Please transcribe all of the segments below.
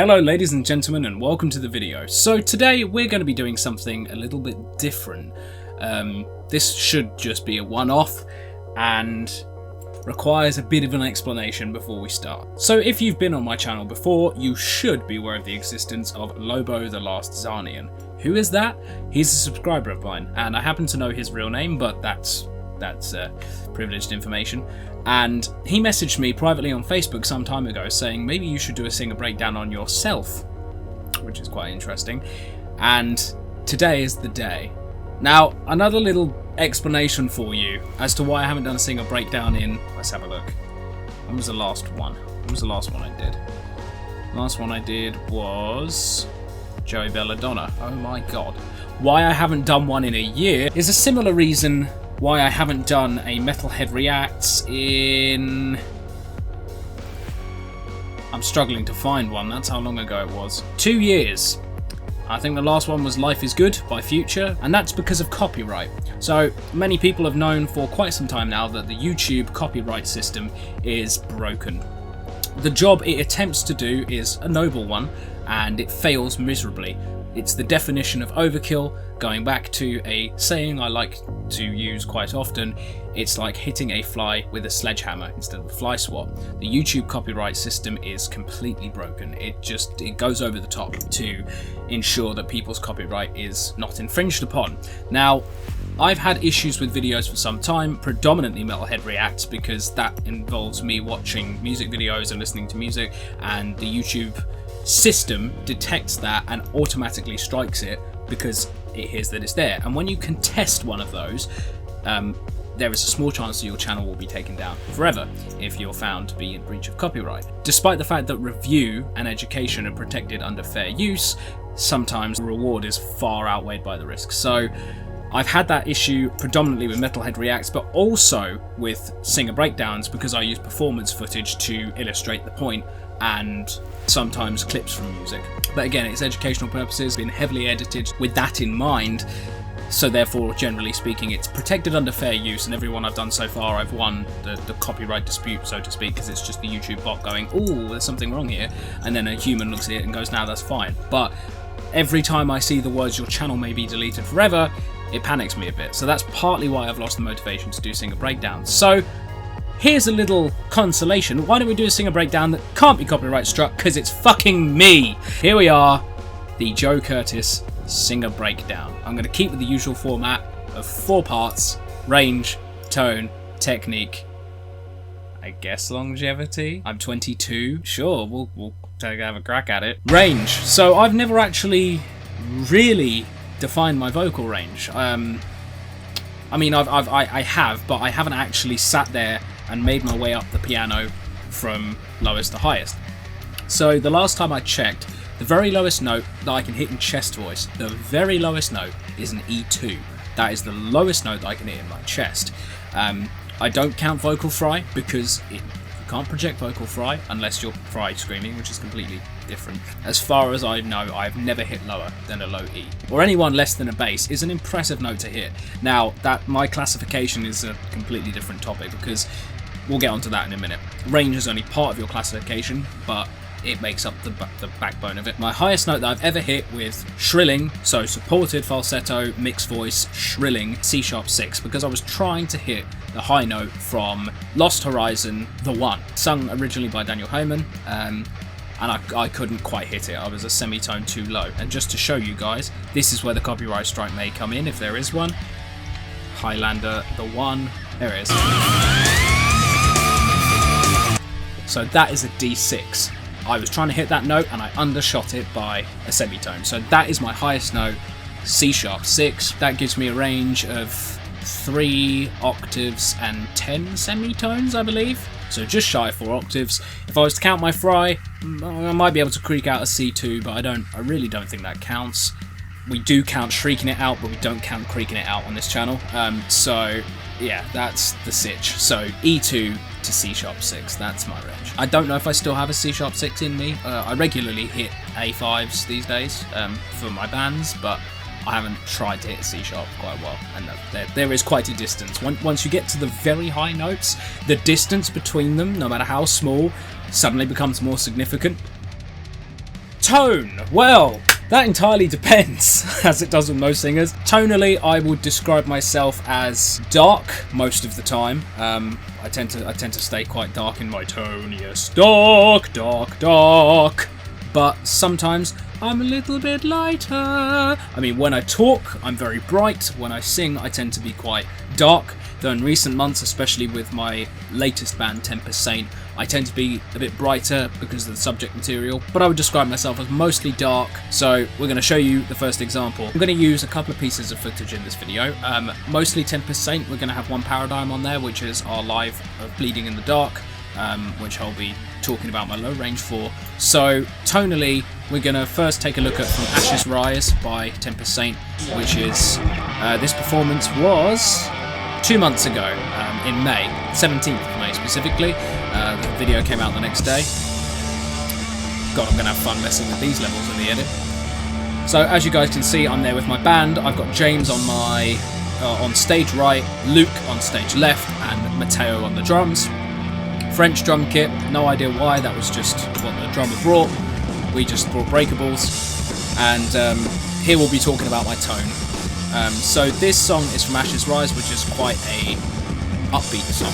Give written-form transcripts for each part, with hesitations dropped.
Hello ladies and gentlemen, and welcome to the video. So today we're going to be doing something a little bit different. This should just be a one-off and requires a bit of an explanation before we start. So if you've been on my channel before, you should be aware of the existence of Lobo the Last Zarnian. Who is that? He's a subscriber of mine, and I happen to know his real name, but that's privileged information. And he messaged me privately on Facebook some time ago saying maybe you should do a singer breakdown on yourself, which is quite interesting. And today is the day. Now, another little explanation for you as to why I haven't done a singer breakdown in... Let's have a look. When was the last one? When was the last one I did? The last one I did was Joey Belladonna. Oh my god. Why I haven't done one in a year is a similar reason why I haven't done a Metalhead Reacts in... I'm struggling to find one, that's how long ago it was. 2 years. I think the last one was Life is Good by Future, and that's because of copyright. So many people have known for quite some time now that the YouTube copyright system is broken. The job it attempts to do is a noble one, and it fails miserably. It's the definition of overkill. Going back to a saying I like to use quite often, it's like hitting a fly with a sledgehammer instead of a fly swat. The YouTube copyright system is completely broken. It goes over the top to ensure that people's copyright is not infringed upon. Now, I've had issues with videos for some time, predominantly Metalhead Reacts, because that involves me watching music videos and listening to music, and the YouTube system detects that and automatically strikes it because it hears that it's there. And when you contest one of those, there is a small chance that your channel will be taken down forever if you're found to be in breach of copyright. Despite the fact that review and education are protected under fair use, sometimes the reward is far outweighed by the risk. So I've had that issue predominantly with Metalhead Reacts, but also with singer breakdowns because I use performance footage to illustrate the point, and sometimes clips from music. But again, it's educational purposes, been heavily edited with that in mind, so therefore, generally speaking, it's protected under fair use, and every one I've done so far, I've won the copyright dispute, so to speak, because it's just the YouTube bot going, "Ooh, there's something wrong here," and then a human looks at it and goes, "No, that's fine." But every time I see the words "your channel may be deleted forever," it panics me a bit. So that's partly why I've lost the motivation to do singer breakdowns. So here's a little consolation. Why don't we do a singer breakdown that can't be copyright struck, because it's fucking me. Here we are, the Joe Curtis singer breakdown. I'm going to keep with the usual format of 4 parts: range, tone, technique, I guess longevity. I'm 22. Sure, we'll have a crack at it. Range. So I've never actually really defined my vocal range. I mean, I have, but I haven't actually sat there and made my way up the piano from lowest to highest. So the last time I checked, the very lowest note that I can hit in chest voice, the very lowest note is an E2. That is the lowest note that I can hit in my chest. I don't count vocal fry because you can't project vocal fry unless you're fry screaming, which is completely different. As far as I know, I've never hit lower than a low E. Or anyone less than a bass is an impressive note to hit. Now, that my classification is a completely different topic because we'll get onto that in a minute. Range is only part of your classification, but it makes up the backbone of it. My highest note that I've ever hit with shrilling, so supported falsetto, mixed voice, shrilling, C-sharp 6, because I was trying to hit the high note from Lost Horizon, The One, sung originally by Daniel Heyman, and I couldn't quite hit it. I was a semitone too low. And just to show you guys, this is where the copyright strike may come in, if there is one. Highlander, The One, there it is. So that is a D6. I was trying to hit that note and I undershot it by a semitone. So that is my highest note, C-sharp 6. That gives me a range of 3 octaves and 10 semitones, I believe. So just shy of 4 octaves. If I was to count my fry, I might be able to creak out a C2, but I really don't think that counts. We do count shrieking it out, but we don't count creaking it out on this channel. So yeah, that's the sitch. So E2 to C-sharp 6, that's my range. I don't know if I still have a C-sharp 6 in me. I regularly hit A5s these days for my bands, but I haven't tried to hit C-sharp quite well, and there is quite a distance. Once you get to the very high notes, the distance between them, no matter how small, suddenly becomes more significant. Tone. Well, that entirely depends, as it does with most singers. Tonally, I would describe myself as dark most of the time. I tend to stay quite dark in my tone. Yes, dark, dark, dark. But sometimes I'm a little bit lighter. I mean, when I talk, I'm very bright. When I sing, I tend to be quite dark. Though in recent months, especially with my latest band, Tempest Saint, I tend to be a bit brighter because of the subject material. But I would describe myself as mostly dark. So we're going to show you the first example. I'm going to use a couple of pieces of footage in this video. Mostly Tempest Saint. We're going to have one paradigm on there, which is our live of Bleeding in the Dark, which I'll be talking about my low range for. So tonally, we're going to first take a look at From Ashes Rise by Tempest Saint, which is, this performance was 2 months ago, in May, 17th of May specifically. The video came out the next day. God, I'm going to have fun messing with these levels in the edit. So as you guys can see, I'm there with my band. I've got James on my on stage right, Luke on stage left, and Matteo on the drums. French drum kit, no idea why, that was just what the drummer brought. We just brought breakables, and here we'll be talking about my tone. So this song is From Ashes Rise, which is quite a upbeat song.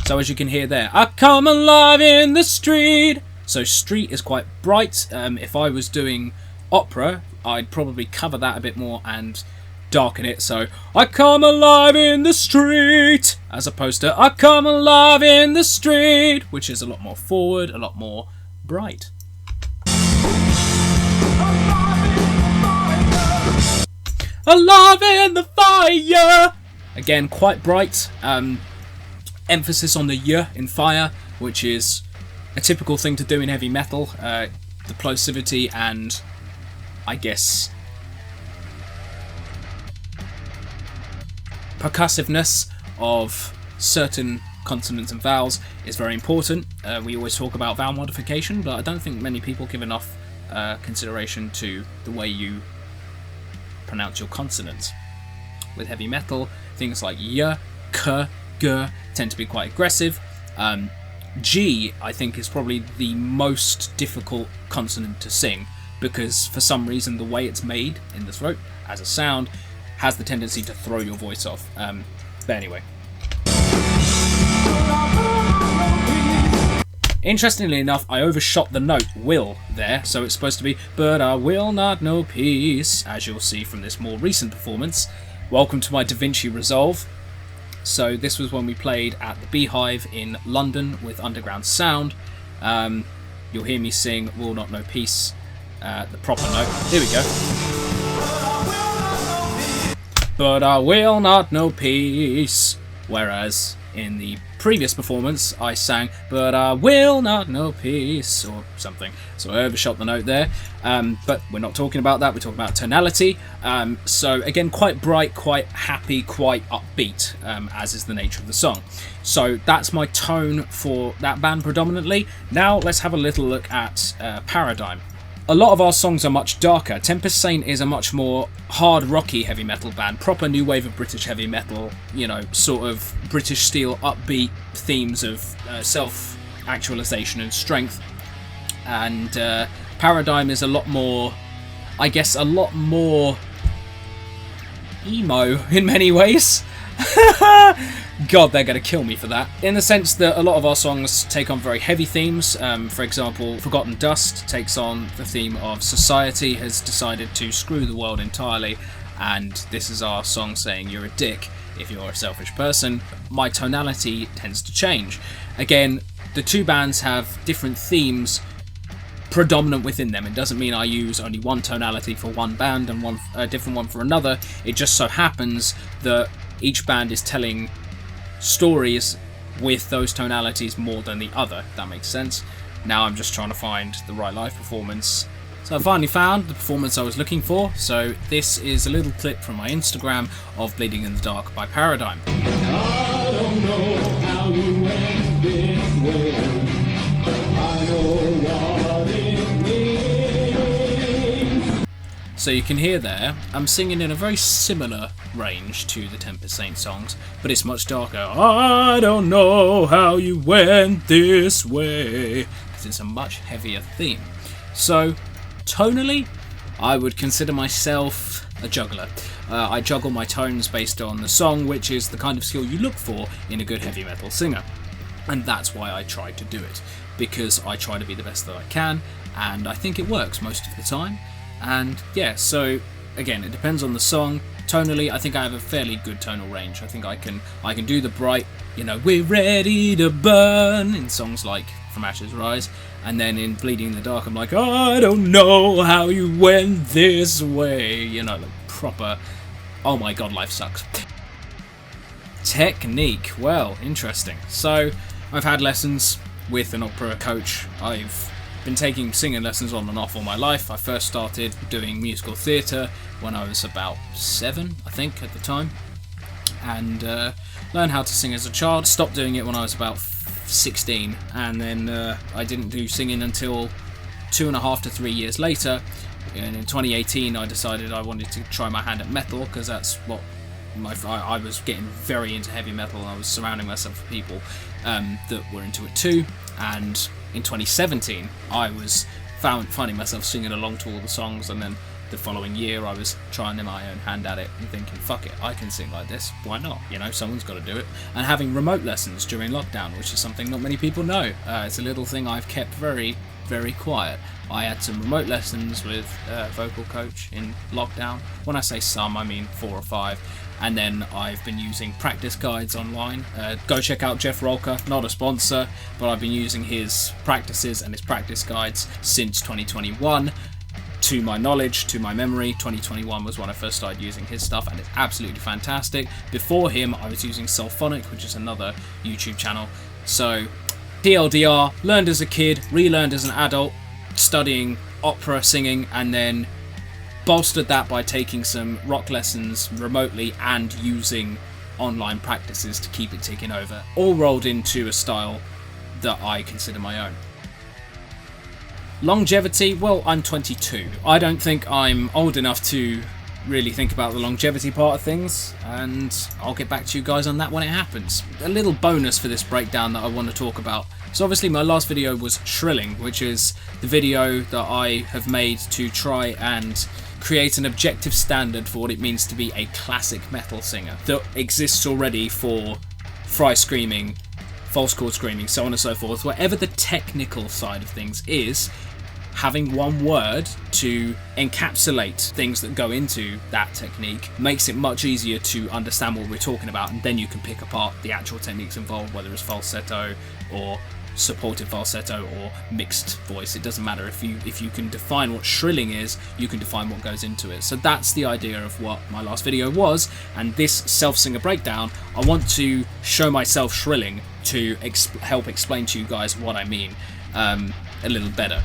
So as you can hear there, I come alive in the street. So street is quite bright. If I was doing opera, I'd probably cover that a bit more and darken it. So I come alive in the street, as opposed to I come alive in the street, which is a lot more forward, a lot more bright. Alive in the fire! Again, quite bright. Emphasis on the y in fire, which is a typical thing to do in heavy metal. The plosivity and, I guess, percussiveness of certain consonants and vowels is very important. We always talk about vowel modification, but I don't think many people give enough consideration to the way you pronounce your consonants. With heavy metal, things like y, k, g tend to be quite aggressive. G, I think, is probably the most difficult consonant to sing, because for some reason the way it's made in the throat as a sound has the tendency to throw your voice off. But anyway. Interestingly enough, I overshot the note will there, so it's supposed to be but I will not know peace, as you'll see from this more recent performance. Welcome to my Da Vinci Resolve. So this was when we played at the Beehive in London with Underground Sound. You'll hear me sing Will Not Know Peace, the proper note. Here we go. But I will not know peace. Whereas in the previous performance I sang but I will not know peace or something, so I overshot the note there. But we're not talking about that, we're talking about tonality. So again, quite bright, quite happy, quite upbeat, as is the nature of the song. So that's my tone for that band predominantly. Now let's have a little look at Paradigm. A lot of our songs are much darker. Tempest Saint is a much more hard rocky heavy metal band, proper new wave of British heavy metal, you know, sort of British steel upbeat themes of self-actualization and strength. And Paradigm is a lot more, I guess, a lot more emo in many ways. God, they're going to kill me for that. In the sense that a lot of our songs take on very heavy themes. For example, Forgotten Dust takes on the theme of society has decided to screw the world entirely, and this is our song saying you're a dick if you're a selfish person. My tonality tends to change. Again, the two bands have different themes predominant within them. It doesn't mean I use only one tonality for one band and one different one for another. It just so happens that each band is telling stories with those tonalities more than the other, if that makes sense. Now I'm just trying to find the right live performance. So I finally found the performance I was looking for. So this is a little clip from my Instagram of Bleeding in the Dark by Paradigm. I don't know how you went this way. I know what it means. So you can hear there, I'm singing in a very similar range to the Tempest Saint songs, but it's much darker. I don't know how you went this way. because it's a much heavier theme. So, tonally, I would consider myself a juggler. I juggle my tones based on the song, which is the kind of skill you look for in a good heavy metal singer. And that's why I try to do it, because I try to be the best that I can, and I think it works most of the time. And yeah, so again, it depends on the song. Tonally, I think I have a fairly good tonal range. I think I can do the bright, we're ready to burn in songs like From Ashes Rise, and then in Bleeding in the Dark I'm like, I don't know how you went this way, like proper, oh my god, life sucks. Technique, well, interesting. So I've had lessons with an opera coach. I've been taking singing lessons on and off all my life. I first started doing musical theatre when I was about 7, I think, at the time, and learned how to sing as a child. Stopped doing it when I was about 16, and then I didn't do singing until 2.5 to 3 years later. And in 2018 I decided I wanted to try my hand at metal, because that's what I was getting very into heavy metal, and I was surrounding myself with people that were into it too. And in 2017 I was finding myself singing along to all the songs, and then the following year I was trying my own hand at it and thinking, fuck it, I can sing like this, why not? Someone's got to do it. And having remote lessons during lockdown, which is something not many people know. It's a little thing I've kept very, very quiet. I had some remote lessons with a vocal coach in lockdown. When I say some, I mean 4 or 5. And then I've been using practice guides online. Go check out Jeff Rolker, not a sponsor, but I've been using his practices and his practice guides since 2021. To my knowledge, to my memory, 2021 was when I first started using his stuff, and it's absolutely fantastic. Before him, I was using Sulphonic, which is another YouTube channel. So, TLDR, learned as a kid, relearned as an adult, studying opera singing, and then bolstered that by taking some rock lessons remotely and using online practices to keep it ticking over. All rolled into a style that I consider my own. Longevity, well, I'm 22. I don't think I'm old enough to really think about the longevity part of things, and I'll get back to you guys on that when it happens. A little bonus for this breakdown that I want to talk about. So obviously my last video was shrilling, which is the video that I have made to try and create an objective standard for what it means to be a classic metal singer that exists already for fry screaming, false chord screaming, so on and so forth. Whatever the technical side of things is, having one word to encapsulate things that go into that technique makes it much easier to understand what we're talking about, and then you can pick apart the actual techniques involved, whether it's falsetto or supported falsetto or mixed voice. It doesn't matter. If you can define what shrilling is, you can define what goes into it. So that's the idea of what my last video was, and this self-singer breakdown, I want to show myself shrilling to help explain to you guys what I mean a little better.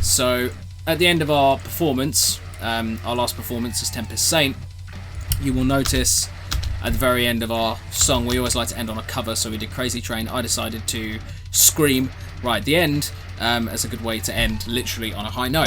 So at the end of our performance, our last performance as Tempest Saint, you will notice at the very end of our song, we always like to end on a cover, so we did Crazy Train. I decided to scream right at the end as a good way to end literally on a high note.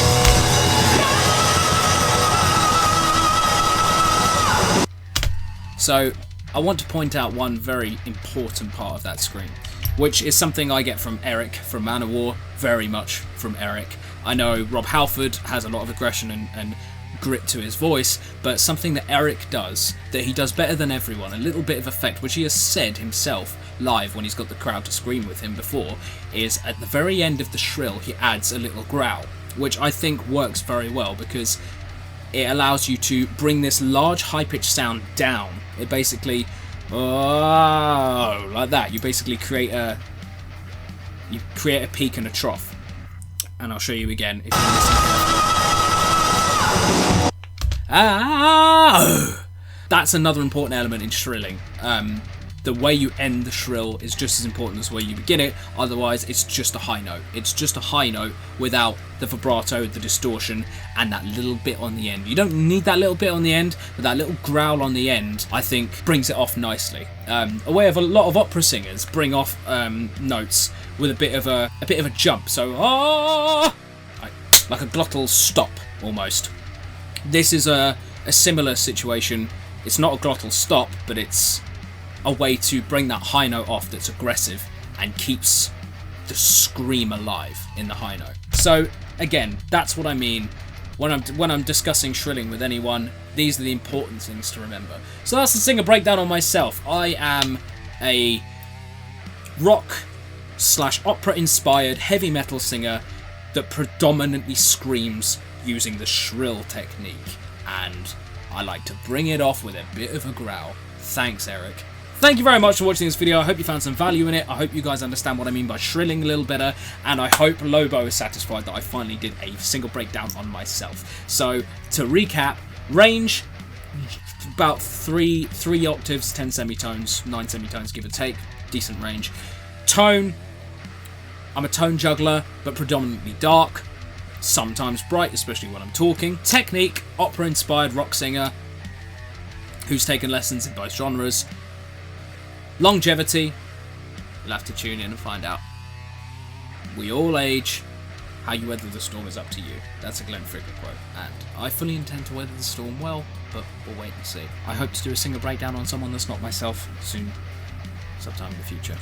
So I want to point out one very important part of that scream, which is something I get from Eric from Manowar, very much from Eric. I know Rob Halford has a lot of aggression and grit to his voice, but something that Eric does, that he does better than everyone, a little bit of effect, which he has said himself live when he's got the crowd to scream with him before, is at the very end of the shrill he adds a little growl, which I think works very well because it allows you to bring this large high-pitched sound down. It basically, oh, like that. You basically create a peak and a trough. And I'll show you again if you listen carefully. Ah! That's another important element in shrilling. The way you end the shrill is just as important as the way you begin it, otherwise it's just a high note. It's just a high note without the vibrato, the distortion, and that little bit on the end. You don't need that little bit on the end, but that little growl on the end, I think, brings it off nicely. A way of a lot of opera singers bring off notes with a bit of a jump, so like a glottal stop almost. This is a similar situation. It's not a glottal stop, but it's a way to bring that high note off that's aggressive and keeps the scream alive in the high note. So again, that's what I mean when I'm discussing shrilling with anyone. These are the important things to remember. So that's the singer breakdown on myself. I am a rock/opera inspired heavy metal singer that predominantly screams using the shrill technique, and I like to bring it off with a bit of a growl. Thanks, Eric. Thank you very much for watching this video. I hope you found some value in it. I hope you guys understand what I mean by shrilling a little better, and I hope Lobo is satisfied that I finally did a single breakdown on myself. So, to recap, range, about 3 octaves, 10 semitones, 9 semitones, give or take. Decent range. Tone, I'm a tone juggler, but predominantly dark, sometimes bright, especially when I'm talking. Technique, opera-inspired rock singer who's taken lessons in both genres. Longevity, you'll have to tune in and find out. We all age. How you weather the storm is up to you. That's a Glenn Fricker quote. And I fully intend to weather the storm well, but we'll wait and see. I hope to do a single breakdown on someone that's not myself soon, sometime in the future.